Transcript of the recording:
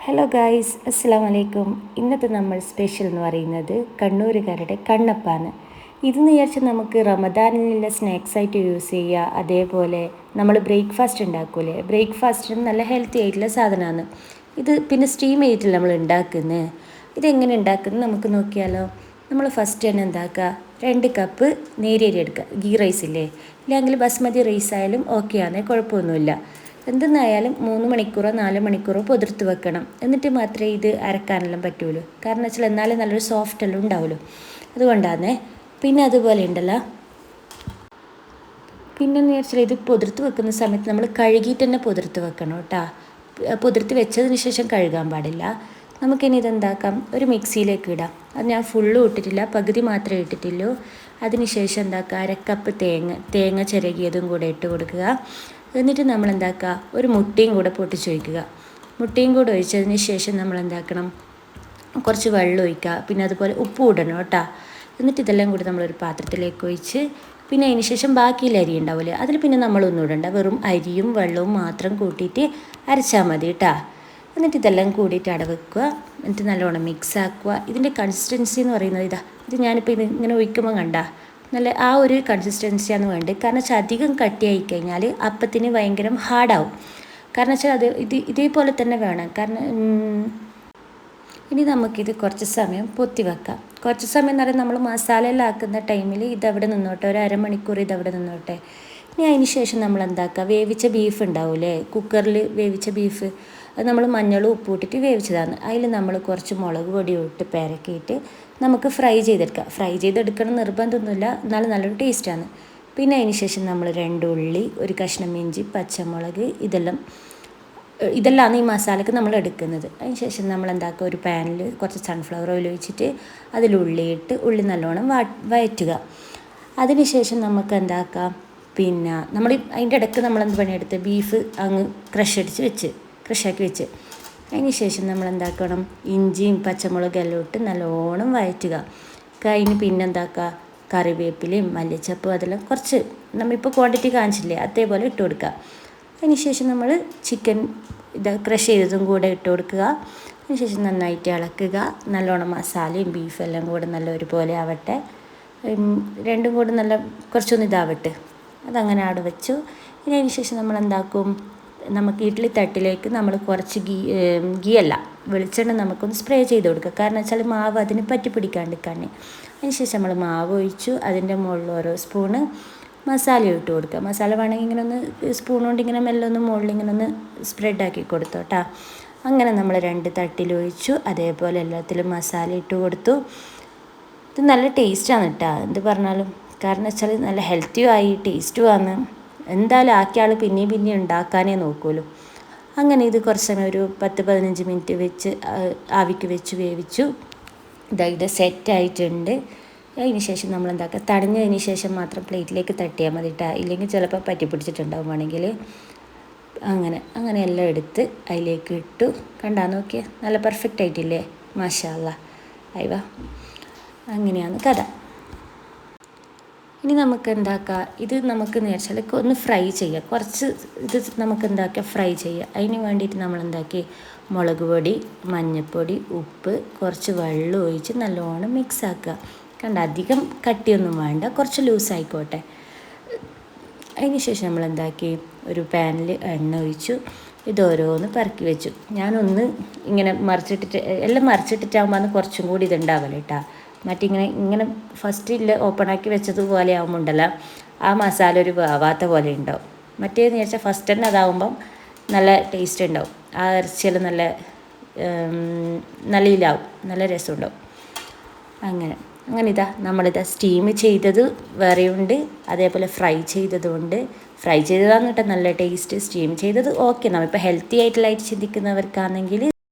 Hello guys, അസ്സലാമു അലൈക്കും. ഇന്നത്തെ നമ്മൾ സ്പെഷ്യൽ എന്ന് പറയുന്നത് കണ്ണൂരുകാരുടെ കണ്ണപ്പാണ്. ഇതെന്ന് വിചാരിച്ചാൽ നമുക്ക് റമദാനിലുള്ള സ്നാക്സ് ആയിട്ട് യൂസ് ചെയ്യുക. അതേപോലെ നമ്മൾ ബ്രേക്ക്ഫാസ്റ്റ് ഉണ്ടാക്കൂലേ, ബ്രേക്ക്ഫാസ്റ്റിന് നല്ല ഹെൽത്തി ആയിട്ടുള്ള സാധനമാണ് ഇത്. പിന്നെ സ്റ്റീം ചെയ്തിട്ടില്ല നമ്മൾ ഉണ്ടാക്കുന്നത്. ഇതെങ്ങനെ ഉണ്ടാക്കുന്നത് നമുക്ക് നോക്കിയാലോ. നമ്മൾ ഫസ്റ്റ് തന്നെ എന്താക്കുക, 2 കപ്പ് നേരിയരി എടുക്കുക. ഗീ റൈസ് ഇല്ലേ, ഇല്ലെങ്കിൽ ബസ്മതി റൈസ് ആയാലും ഓക്കെ ആണ്, കുഴപ്പമൊന്നുമില്ല. എന്തെന്നായാലും 3 മണിക്കൂറോ 4 മണിക്കൂറോ പൊതിർത്ത് വെക്കണം. എന്നിട്ട് മാത്രമേ ഇത് അരക്കാനെല്ലാം പറ്റുള്ളൂ. കാരണം വെച്ചാൽ എന്നാലും നല്ലൊരു സോഫ്റ്റ് എല്ലാം ഉണ്ടാവുമല്ലോ, അതുകൊണ്ടാണ്. പിന്നെ അതുപോലെ ഉണ്ടല്ലോ, പിന്നെന്ന് വെച്ചാൽ ഇത് പൊതിർത്ത് വെക്കുന്ന സമയത്ത് നമ്മൾ കഴുകിയിട്ട് തന്നെ പൊതിർത്ത് വെക്കണം കേട്ടോ. പൊതിർത്ത് വെച്ചതിന് ശേഷം കഴുകാൻ പാടില്ല. നമുക്കിനി ഇതെന്താക്കാം, ഒരു മിക്സിയിലേക്ക് ഇടാം. അത് ഞാൻ ഫുള്ളും ഇട്ടിട്ടില്ല, പകുതി മാത്രമേ ഇട്ടിട്ടുള്ളൂ. അതിന് ശേഷം എന്താക്കുക, 1/2 കപ്പ് തേങ്ങ ചിരകിയതും കൂടെ ഇട്ട് കൊടുക്കുക. എന്നിട്ട് നമ്മൾ എന്താക്കുക, ഒരു മുട്ടയും കൂടെ പൊട്ടിച്ച് ഒഴിക്കുക. മുട്ടയും കൂടെ ഒഴിച്ചതിന് ശേഷം നമ്മൾ എന്താക്കണം, കുറച്ച് വെള്ളം ഒഴിക്കുക. പിന്നെ അതുപോലെ ഉപ്പ് ഇടണം കേട്ടോ. എന്നിട്ട് ഇതെല്ലാം കൂടി നമ്മളൊരു പാത്രത്തിലേക്ക് ഒഴിച്ച്, പിന്നെ അതിന് ശേഷം ബാക്കിയുള്ള അരി ഉണ്ടാവില്ലേ, അതിൽ പിന്നെ നമ്മളൊന്നും ഇടണ്ട, വെറും അരിയും വെള്ളവും മാത്രം കൂട്ടിയിട്ട് അരച്ചാൽ മതി കേട്ടോ. എന്നിട്ട് ഇതെല്ലാം കൂടിയിട്ട് അടവെക്കുക. എന്നിട്ട് നല്ലോണം മിക്സ് ആക്കുക. ഇതിൻ്റെ കൺസിസ്റ്റൻസി എന്ന് പറയുന്നത് ഇത് ഞാനിപ്പോൾ ഇത് ഇങ്ങനെ ഒഴിക്കുമ്പോൾ കണ്ട നല്ല ആ ഒരു കൺസിസ്റ്റൻസിയാണ് വേണ്ടത്. കാരണം വെച്ചാൽ അധികം കട്ടിയായി കഴിഞ്ഞാൽ അപ്പത്തിന് ഭയങ്കര ഹാർഡാവും. കാരണം വെച്ചാൽ ഇതേപോലെ തന്നെ വേണം. കാരണം ഇനി നമുക്കിത് കുറച്ച് സമയം പൊത്തി വെക്കാം. കുറച്ച് സമയം എന്ന് പറയുന്നത് നമ്മൾ മസാലയെല്ലാം ആക്കുന്ന ടൈമിൽ ഇതവിടെ നിന്നോട്ടെ, ഒരു അരമണിക്കൂർ ഇതവിടെ നിന്നോട്ടെ. ഇനി അതിന് ശേഷം നമ്മൾ എന്താക്കുക, വേവിച്ച ബീഫ് ഉണ്ടാവില്ലേ, കുക്കറിൽ വേവിച്ച ബീഫ്, അത് നമ്മൾ മഞ്ഞളും ഉപ്പും ഇട്ടിട്ട് വേവിച്ചതാണ്. അതിൽ നമ്മൾ കുറച്ച് മുളക് പൊടി ഇട്ട് പെരക്കിയിട്ട് നമുക്ക് ഫ്രൈ ചെയ്തെടുക്കാം. ഫ്രൈ ചെയ്തെടുക്കണം നിർബന്ധമൊന്നുമില്ല, എന്നാലും നല്ലൊരു ടേസ്റ്റാണ്. പിന്നെ അതിന് ശേഷം നമ്മൾ 2 ഉള്ളി, ഒരു കഷ്ണം ഇഞ്ചി, പച്ചമുളക്, ഇതെല്ലാം ഈ മസാലയ്ക്ക് നമ്മൾ എടുക്കുന്നത്. അതിന് ശേഷം നമ്മൾ എന്താക്കുക, ഒരു പാനിൽ കുറച്ച് സൺഫ്ലവർ ഓയിൽ ഒഴിച്ചിട്ട് അതിൽ ഉള്ളി നല്ലോണം വഴറ്റുക. അതിന് ശേഷം നമുക്ക് എന്താക്കാം, പിന്നെ നമ്മൾ അതിൻ്റെ ഇടയ്ക്ക് നമ്മൾ എന്ത് പണിയെടുത്ത് ബീഫ് അങ്ങ് ക്രഷാക്കി വെച്ച് അതിന് ശേഷം നമ്മൾ എന്താക്കണം, ഇഞ്ചിയും പച്ചമുളകും എല്ലാം ഇട്ട് നല്ലോണം വഴറ്റുക. കഴിഞ്ഞ് പിന്നെ എന്താക്കുക, കറിവേപ്പിലയും മല്ലിച്ചപ്പും അതെല്ലാം കുറച്ച് നമ്മളിപ്പോൾ ക്വാണ്ടിറ്റി കാണിച്ചില്ലേ അതേപോലെ ഇട്ട് കൊടുക്കുക. അതിന് ശേഷം നമ്മൾ ചിക്കൻ ക്രഷ് ചെയ്തതും കൂടെ ഇട്ട് കൊടുക്കുക. അതിന് ശേഷം നന്നായിട്ട് ഇളക്കുക. നല്ലോണം മസാലയും ബീഫും എല്ലാം കൂടെ നല്ല ഒരുപോലെ ആവട്ടെ. രണ്ടും കൂടെ നല്ല കുറച്ചൊന്ന് ഇതാവട്ടെ. അതങ്ങനെ അവിടെ വെച്ചു. ഇനി അതിന് ശേഷം നമ്മൾ എന്താക്കും, നമുക്ക് ഇഡ്ഡലി തട്ടിലേക്ക് നമ്മൾ കുറച്ച് ഗീ അല്ല വെളിച്ചെണ്ണ നമുക്കൊന്ന് സ്പ്രേ ചെയ്ത് കൊടുക്കുക. കാരണം വെച്ചാൽ മാവ് അതിന് പറ്റി പിടിക്കാണ്ടിരിക്കാൻ. അതിന് ശേഷം നമ്മൾ മാവ് ഒഴിച്ചു. അതിൻ്റെ മുകളിൽ ഓരോ സ്പൂണ് മസാല ഇട്ട് കൊടുക്കുക. മസാല വേണമെങ്കിൽ ഇങ്ങനെ ഒന്ന് സ്പൂൺ കൊണ്ട് ഇങ്ങനെ മെല്ലെ ഒന്ന് മുകളിൽ ഇങ്ങനെ ഒന്ന് സ്പ്രെഡാക്കി കൊടുത്തു കേട്ടോ. അങ്ങനെ നമ്മൾ 2 തട്ടിൽ ഒഴിച്ചു. അതേപോലെ എല്ലാത്തിലും മസാല ഇട്ട് കൊടുത്തു. ഇത് നല്ല ടേസ്റ്റാണ് കേട്ടോ, എന്ത് പറഞ്ഞാലും. കാരണം വെച്ചാൽ നല്ല ഹെൽത്തിയും ആയി ടേസ്റ്റുമാണ്. എന്തായാലും ആക്കിയ ആൾ പിന്നെയും ഉണ്ടാക്കാനേ നോക്കുമല്ലോ. അങ്ങനെ ഇത് കുറച്ച് സമയം ഒരു 10-15 മിനിറ്റ് വെച്ച് ആവിക്ക് വെച്ച് വേവിച്ചു. ഇത് സെറ്റായിട്ടുണ്ട്. അതിന് ശേഷം നമ്മൾ എന്താക്കുക, തണിഞ്ഞതിന് ശേഷം മാത്രം പ്ലേറ്റിലേക്ക് തട്ടിയാൽ മതി കേട്ടോ, ഇല്ലെങ്കിൽ ചിലപ്പോൾ പറ്റി പിടിച്ചിട്ടുണ്ടാവും വേണമെങ്കിൽ. അങ്ങനെ എല്ലാം എടുത്ത് അതിലേക്ക് ഇട്ടു. കണ്ടാൽ നോക്കിയാൽ നല്ല പെർഫെക്റ്റ് ആയിട്ടില്ലേ, മാഷാ അല്ലാ. അയവാ, അങ്ങനെയാണ് കഥ. ഇനി നമുക്ക് എന്താക്കുക, ഇത് നമുക്ക് വെച്ചാൽ ഒന്ന് ഫ്രൈ ചെയ്യുക. കുറച്ച് ഇത് നമുക്ക് എന്താക്കുക, ഫ്രൈ ചെയ്യുക. അതിന് വേണ്ടിയിട്ട് നമ്മൾ എന്താക്കി, മുളക് പൊടി, മഞ്ഞൾപ്പൊടി, ഉപ്പ്, കുറച്ച് വെള്ളം ഒഴിച്ച് നല്ലോണം മിക്സ് ആക്കുക. കണ്ട, അധികം കട്ടിയൊന്നും വേണ്ട, കുറച്ച് ലൂസായിക്കോട്ടെ. അതിന് ശേഷം നമ്മൾ എന്താക്കി, ഒരു പാനിൽ എണ്ണ ഒഴിച്ചു. ഇതോരോന്ന് പെറുക്കി വെച്ചു. ഞാനൊന്ന് ഇങ്ങനെ എല്ലാം മറിച്ചിട്ടിട്ടാകുമ്പോൾ അന്ന് കുറച്ചും കൂടി ഇതുണ്ടാവല്ലോ കേട്ടോ. ഇങ്ങനെ ഫസ്റ്റിൽ ഓപ്പണാക്കി വെച്ചതുപോലെ ആകുമ്പോൾ ഉണ്ടല്ലോ, ആ മസാല ഒരു വേവാത്ത പോലെ ഉണ്ടാവും. മറ്റേന്ന് വെച്ചാൽ ഫസ്റ്റ് തന്നെ അതാവുമ്പം നല്ല ടേസ്റ്റ് ഉണ്ടാവും. ആ ഇറച്ചിയെല്ലാം നല്ല ഇലാവും, നല്ല രസമുണ്ടാവും. അങ്ങനെ നമ്മളിതാ സ്റ്റീം ചെയ്തത് വേറെയുണ്ട്, അതേപോലെ ഫ്രൈ ചെയ്തതുമുണ്ട്. ഫ്രൈ ചെയ്തതാണ് കേട്ടോ നല്ല ടേസ്റ്റ്. സ്റ്റീം ചെയ്തത് ഓക്കെ, നമ്മളിപ്പോൾ ഹെൽത്തി ആയിട്ടുള്ളതായിട്ട് ചിന്തിക്കുന്നവർക്കാണെങ്കിൽ